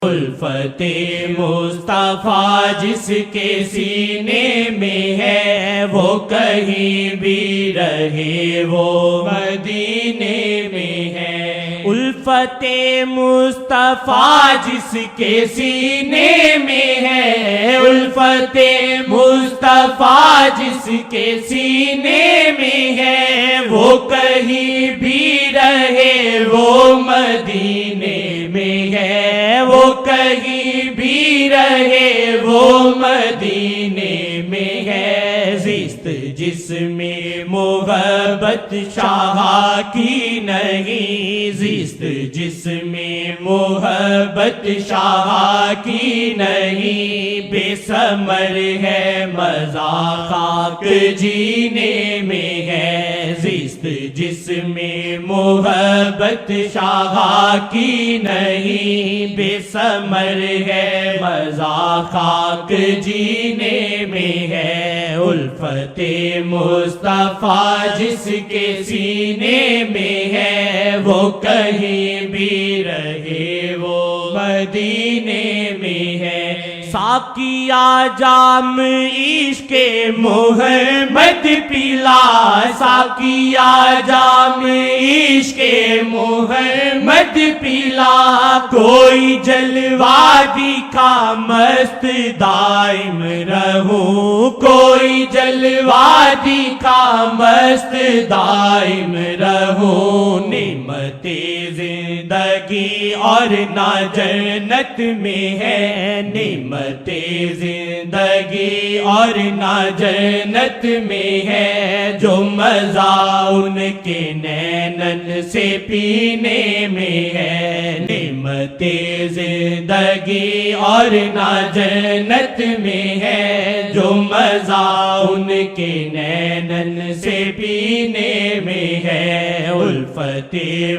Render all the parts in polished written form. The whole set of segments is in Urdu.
الفت مصطفیٰ جس کے سینے میں ہے وہ کہیں بھی رہے وہ مدینے میں ہے۔ الفت مصطفیٰ جس کے سینے میں ہے، الفت مصطفیٰ جس کے سینے میں ہے، وہ کہیں بھی رہے وہ مدینے میں ہے، وہ کہیں بھی رہے وہ مدینے میں ہے۔ زیست جس میں محبت شاہ کی نہیں، زیست جس میں محبت شاہ کی نہیں، بے ثمر ہے مزہ خاک جینے میں ہے۔ زیست جس میں محبت شاہ کی نہیں، بے ثمر ہے مزہ خاک جینے میں ہے۔ الفت مصطفیٰ جس کے سینے میں ہے، وہ کہیں بھی رہے وہ مدینے میں ہے۔ ساقیا جام عشق محمد پلا، ساقیا جام عشق محمد پلا، کوئی جلوہ دکھا مست دائم رہوں، کوئی جلوہ دکھا مست دائم رہوں۔ نعمت زندگی اور نہ جنت میں ہے، نعمت زندگی اور نہ جنت میں ہے، جو مزہ ان کے نینن سے پینے میں ہے۔ نعمت زندگی اور نہ جنت میں ہے، جو مزہ ان کے نینن سے پینے میں ہے۔ الفت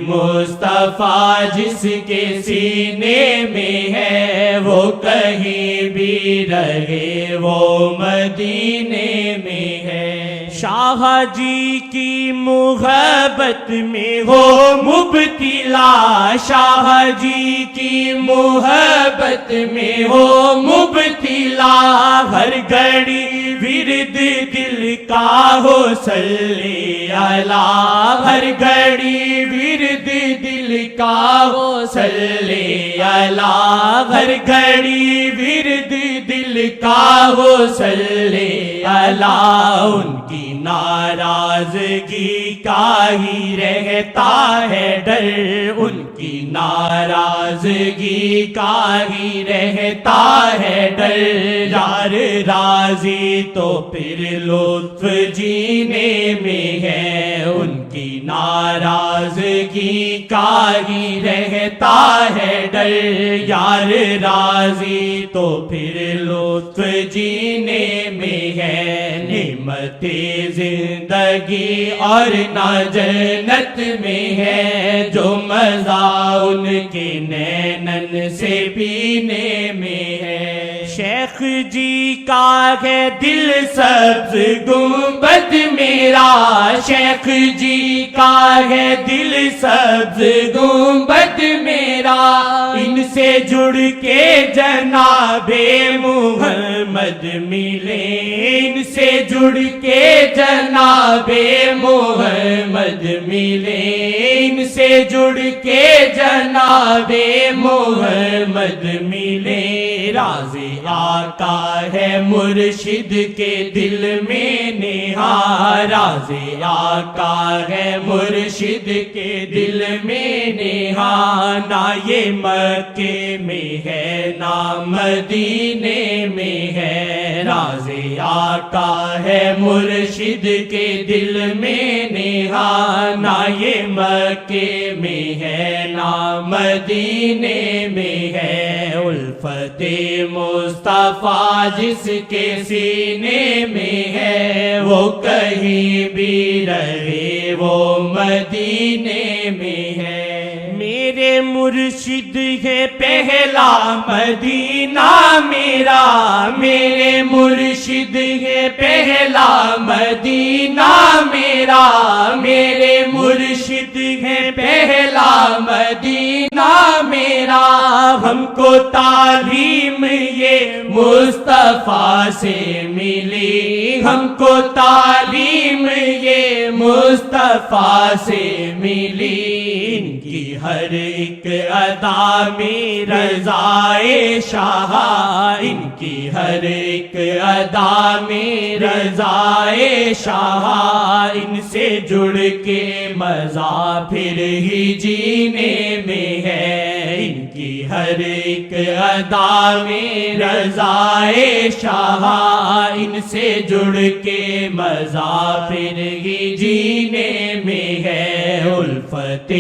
مصطفیٰ جس کے سینے میں ہے، وہ کہیں بھی رہے وہ مدینے میں ہے۔ شاہ جی کی محبت میں ہو مبتلا، شاہ جی کی محبت میں ہو مبتلا، ہر گھڑی ورد دل کا ہو صلی اللہ، ہر گھڑی ورد دل کا ہو صلی اللہ، ہر گھڑی ورد دل کا ہو صلی اللہ۔ ان کی ناراضگی کا ہی رہتا ہے ڈر، ان کی ناراضگی کا ہی رہتا ہے ڈر، یار راضی تو پھر لطف جینے میں ہے۔ ان کی ناراضگی کا ہی رہتا ہے ڈر، یار راضی تو پھر لطف جینے میں ہے۔ نعمت زندگی اور نہ جنت میں ہے، جو مزہ ان کے نینن سے پینے میں ہے۔ شیخ جی کا ہے دل سبز گنبد میرا، شیخ جی کا ہے دل سبز گنبد میرا، ان سے جڑ کے جناب محمد ملے، ان سے جڑ کے جناب محمد ملے، ان سے جڑ کے جناب محمد ملے۔ راز آقا ہے مرشد کے دل میں نہاں، راز آقا ہے مرشد کے دل میں نہاں، نہ یہ مکے میں ہے نہ مدینے میں ہے۔ راز آقا ہے مرشد کے دل میں نہاں، نہ یہ مکے میں ہے نہ مدینے میں ہے۔ الفت مصطفیٰ جس کے سینے میں ہے، وہ کہیں بھی رہے وہ مدینے میں ہے۔ میرے مرشد ہے پہلا مدینہ میرا، میرے مرشد ہے پہلا مدینہ میرا، میرے مرشد ہے پہلا مدینہ میرا، ہم کو مصطفیٰ سے ملی، ہم کو تعلیم یہ مصطفیٰ سے ملی، ان کی ہر ایک ادا میں رضائے شاہ، ان کی ہر ایک ادا میں رضائے شاہ، ان سے جڑ کے مزہ پھر ہی جینے میں ہے، ان کی ہر ایک ادا میں رضائے شاہ، ان سے جڑ کے مزہ پھر ہی جینے میں ہے، الفت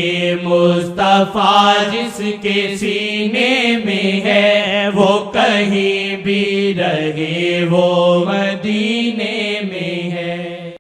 مصطفیٰ جس کے سینے میں ہے، وہ کہیں بھی رہے وہ مدینے